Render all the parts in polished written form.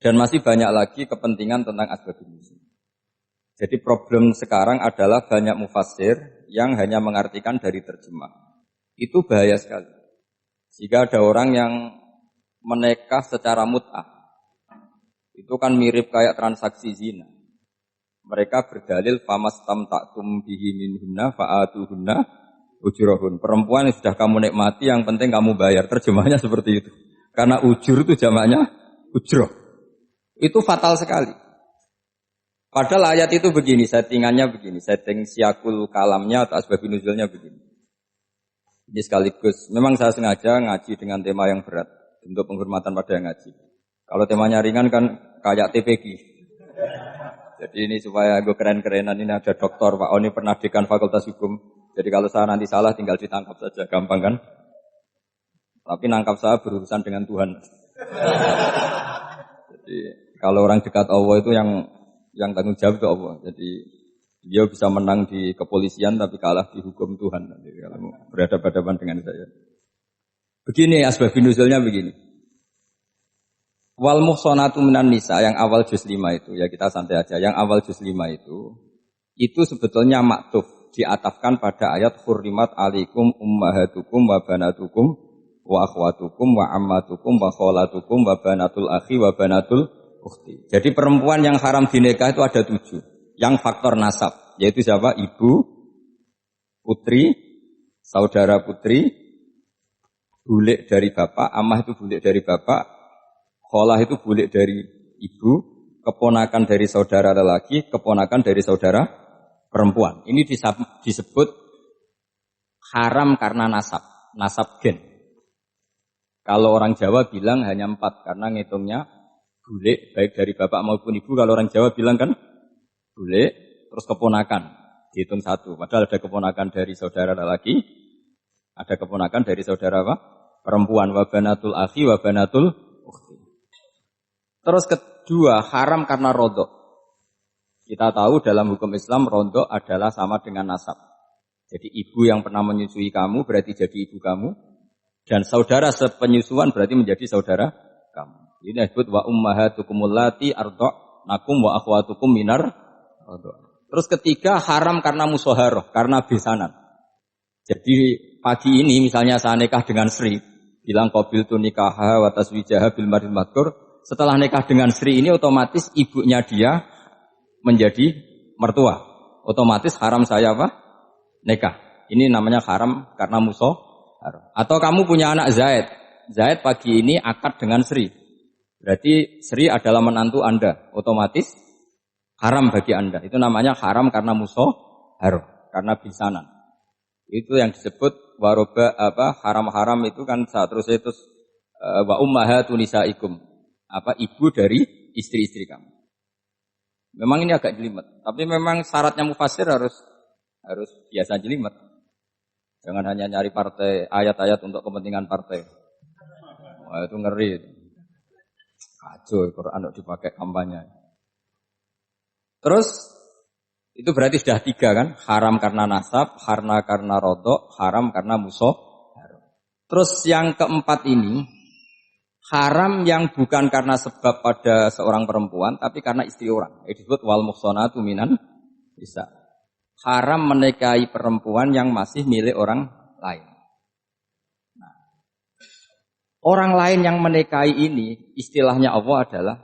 Dan masih banyak lagi kepentingan tentang asbabun nuzul. Jadi problem sekarang adalah banyak mufassir yang hanya mengartikan dari terjemah. Itu bahaya sekali. Jika ada orang yang menikah secara mut'ah, itu kan mirip kayak transaksi zina. Mereka berdalil famastamta'tum bihi minhunna fa'atuhunna ujurahun. Perempuan yang sudah kamu nikmati, yang penting kamu bayar. Terjemahnya seperti itu. Karena ujur itu jamaknya ujroh. Itu fatal sekali. Padahal ayat itu begini, settingannya begini, setting siakul kalamnya atau asbabun nuzulnya begini. Ini sekaligus, memang saya sengaja ngaji dengan tema yang berat untuk penghormatan pada yang ngaji. Kalau temanya ringan kan kayak TPG. Jadi ini supaya gue keren-kerenan, ini ada doktor Pak Oni pernah dekan Fakultas Hukum. Jadi kalau saya nanti salah tinggal ditangkap saja, gampang kan? Tapi nangkap saya berurusan dengan Tuhan. Jadi kalau orang dekat Allah itu yang tanggung jawab itu Allah. Jadi dia bisa menang di kepolisian tapi kalah di hukum Tuhan. Jadi kalau berhadapan-hadapan dengan saya. Begini asbabun nuzulnya begini. Wal muhsanatu minan nisa yang awal juz 5 itu, ya kita santai aja. Yang awal juz 5 itu sebetulnya maktuf, diatafkan pada ayat hurrimat alaikum ummahatukum wa banatukum wa akhwatukum wa ammatukum wa kholatukum wa banatul akhi wa banatul ukhti. Jadi perempuan yang haram dinikah itu ada 7. Yang faktor nasab, yaitu siapa? Ibu, putri, saudara putri, bulik dari bapak, amah itu bulik dari bapak, kholah itu bulik dari ibu, keponakan dari saudara lelaki, keponakan dari saudara perempuan. Ini disebut haram karena nasab gen. Kalau orang Jawa bilang hanya 4 karena ngitungnya bulik baik dari bapak maupun ibu. Kalau orang Jawa bilang kan bulik terus keponakan dihitung 1. Padahal ada keponakan dari saudara lelaki, ada keponakan dari saudara apa? Perempuan. Wa banatul akhi wa banatul ukhti. Terus kedua, haram karena rodok. Kita tahu dalam hukum Islam rodok adalah sama dengan nasab. Jadi ibu yang pernah menyusui kamu berarti jadi ibu kamu. Dan saudara sepenyusuan berarti menjadi saudara kamu. Ini disebut wa ummahatukumul lati arda'nakum wa akhwatukum minar rodok. Terus ketiga, haram karena musoharoh, karena besanan. Jadi pagi ini misalnya saya nikah dengan Sri, bilang qabil tu nikaha wa taswijaha bil maril madkur. Setelah nikah dengan Sri ini otomatis ibunya dia menjadi mertua. Otomatis haram saya apa? Nikah. Ini namanya haram karena musuh. Atau kamu punya anak Zaid. Zaid pagi ini akad dengan Sri. Berarti Sri adalah menantu Anda. Otomatis haram bagi Anda. Itu namanya haram karena musuh. Karena bisanan. Itu yang disebut waroba haram-haram itu kan seterusnya itu wa ummahatu nisaikum. Ibu dari istri-istri kamu. Memang ini agak jelimet, tapi memang syaratnya mufassir harus biasa jelimet. Jangan hanya nyari partai ayat-ayat untuk kepentingan partai. Wah, itu ngeri. Kacau, Quran dipakai kampanye. Terus itu berarti sudah 3 kan? Haram karena nasab, karena rodok, haram karena musuh. Terus yang keempat ini haram yang bukan karena sebab pada seorang perempuan, tapi karena istri orang. Itu disebut wal muhsanatu minan nisa. Haram menikahi perempuan yang masih milik orang lain. Nah, orang lain yang menikahi ini, istilahnya Allah adalah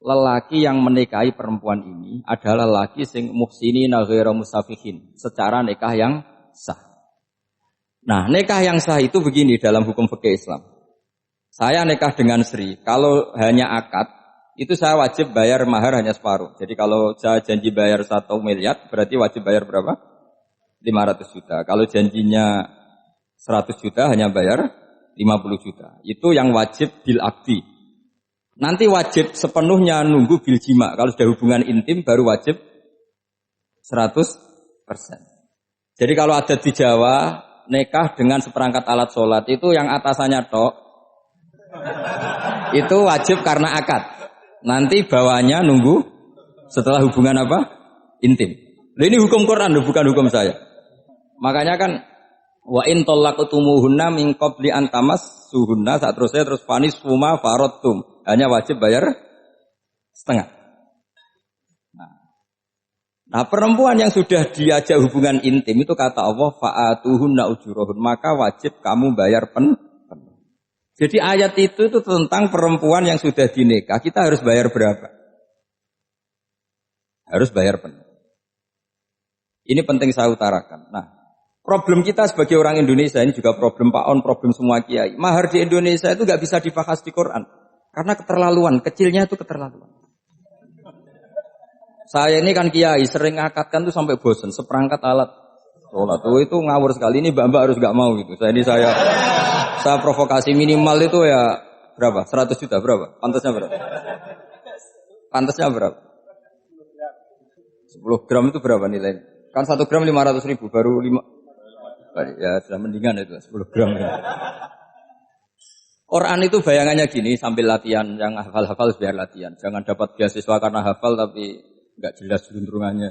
lelaki yang menikahi perempuan ini adalah lelaki sing muhsinina ghairu musafihin, secara nikah yang sah. Nah, nikah yang sah itu begini dalam hukum fikih Islam. Saya nikah dengan Sri, kalau hanya akad, itu saya wajib bayar mahar hanya separuh. Jadi kalau saya janji bayar 1 miliar, berarti wajib bayar berapa? 500 juta. Kalau janjinya 100 juta, hanya bayar 50 juta. Itu yang wajib bil akdi. Nanti wajib sepenuhnya nunggu bil jima. Kalau sudah hubungan intim, baru wajib 100%. Jadi kalau ada di Jawa, nikah dengan seperangkat alat sholat, itu yang atasannya tok, itu wajib karena akad. Nanti bawahnya nunggu setelah hubungan apa? Intim. Nah, ini hukum Quran, bukan hukum saya. Makanya kan wa in talaqtumuhunna min qabli an tamassuhunna, terus fanis fuma faradtum. Hanya wajib bayar setengah. Nah, perempuan yang sudah diajak hubungan intim itu kata Allah fa'atuhunna ujurahun, maka wajib kamu bayar penuh. Jadi ayat itu tentang perempuan yang sudah dinikah, kita harus bayar berapa? Harus bayar penuh. Ini penting saya utarakan. Nah, problem kita sebagai orang Indonesia ini juga problem Pak On, problem semua kiai. Mahar di Indonesia itu nggak bisa dibahas di Quran karena keterlaluan, kecilnya itu keterlaluan. Saya ini kan kiai, sering ngakatkan tuh sampai bosen, seperangkat alat sholat. Tuh itu ngawur sekali, ini mbak-mbak harus gak mau gitu. Saya provokasi minimal itu ya berapa? 100 juta berapa? Pantasnya berapa? Pantasnya berapa? 10 gram itu berapa nilainya? Kan 1 gram 500.000, baru 5. Ya sudah mendingan itu 10 gram. Ya. Quran itu bayangannya gini, sambil latihan, yang hafal-hafal biar latihan. Jangan dapat beasiswa karena hafal tapi enggak jelas juntrungannya.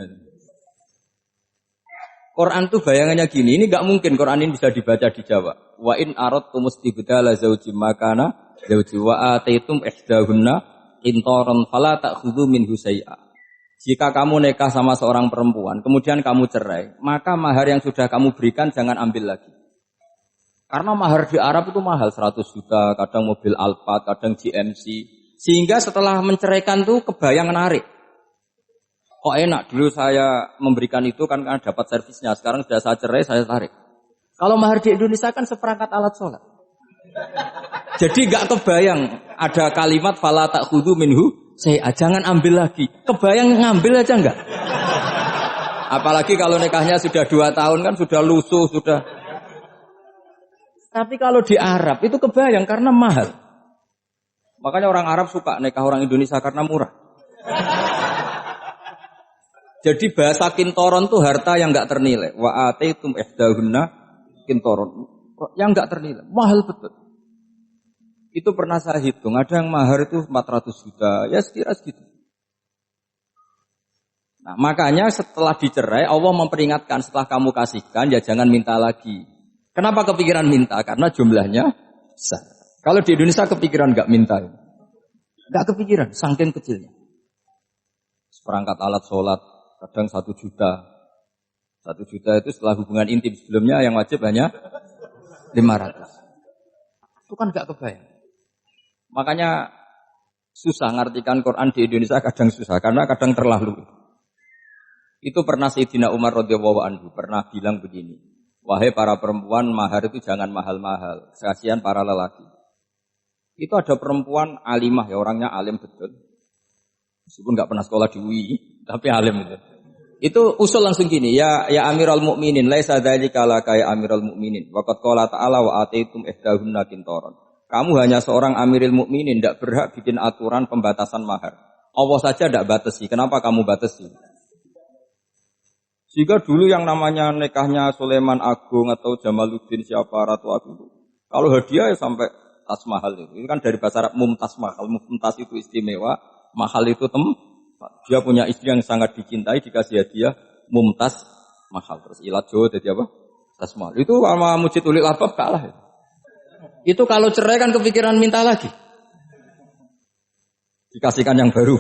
Quran tuh bayangannya gini, ini enggak mungkin Quran ini bisa dibaca di Jawa. Wa in aradtum istibdala zaujim makana zauji wa ataitum ihdahunna qintaran fala ta'khudhu minhu syai'a. Jika kamu nikah sama seorang perempuan, kemudian kamu cerai, maka mahar yang sudah kamu berikan jangan ambil lagi. Karena mahar di Arab itu mahal, 100 juta, kadang mobil Alphard, kadang GMC. Sehingga setelah menceraikan tuh kebayang menarik. Kok enak, dulu saya memberikan itu kan karena dapat servisnya. Sekarang sudah saya cerai, saya tarik. Kalau mahar di Indonesia kan seperangkat alat sholat. Jadi gak kebayang ada kalimat fala ta'khudhu minhu saya jangan ambil lagi. Kebayang ngambil aja enggak? Apalagi kalau nikahnya sudah 2 tahun kan sudah lusuh, sudah. Tapi kalau di Arab itu kebayang karena mahal. Makanya orang Arab suka nikah orang Indonesia karena murah. Jadi bahasa kintoron itu harta yang enggak ternilai. Wa ataitum ihdahunna kintoron. Yang enggak ternilai, mahal betul. Itu pernah saya hitung, ada yang mahar itu 400 juta, ya sekira segitu. Nah, makanya setelah dicerai Allah memperingatkan setelah kamu kasihkan ya jangan minta lagi. Kenapa kepikiran minta? Karena jumlahnya besar. Kalau di Indonesia kepikiran enggak minta. Enggak kepikiran, saking kecilnya. Seperangkat alat sholat kadang 1 juta. 1 juta itu setelah hubungan intim, sebelumnya yang wajib hanya 500. Itu kan gak kebayang. Makanya susah ngartikan Quran di Indonesia, kadang susah karena kadang terlalu. Itu pernah Sayyidina Umar radhiyallahu anhu pernah bilang begini, wahai para perempuan, mahar itu jangan mahal-mahal, kasihan para lelaki. Itu ada perempuan alimah ya, orangnya alim betul. Meskipun gak pernah sekolah di UI, tapi alim itu. Itu usul langsung gini, ya Amirul Mukminin, laisa dzalika laka ya Amirul Mukminin. Waqad qala ta'ala wa ataitum ihdahunna qintaran. Kamu hanya seorang Amirul Mukminin, tidak berhak bikin aturan pembatasan mahar. Allah saja tidak batasi, kenapa kamu batasi? Jika dulu yang namanya nikahnya Sulaiman Agung atau Jamaluddin siapa Ratu Agung, kalau hadiah ya sampai tas mahal itu. Itu kan dari bahasa Arab mumtaz mahal, mumtaz itu istimewa, mahal itu dia punya istri yang sangat dicintai, dikasih hadiah mumtaz mahal. Terus ilat Jawa jadi apa? Tas mahal. Itu sama Mujid Ulil Albab kalah. Itu kalau cerai kan kepikiran minta lagi. Dikasihkan yang baru.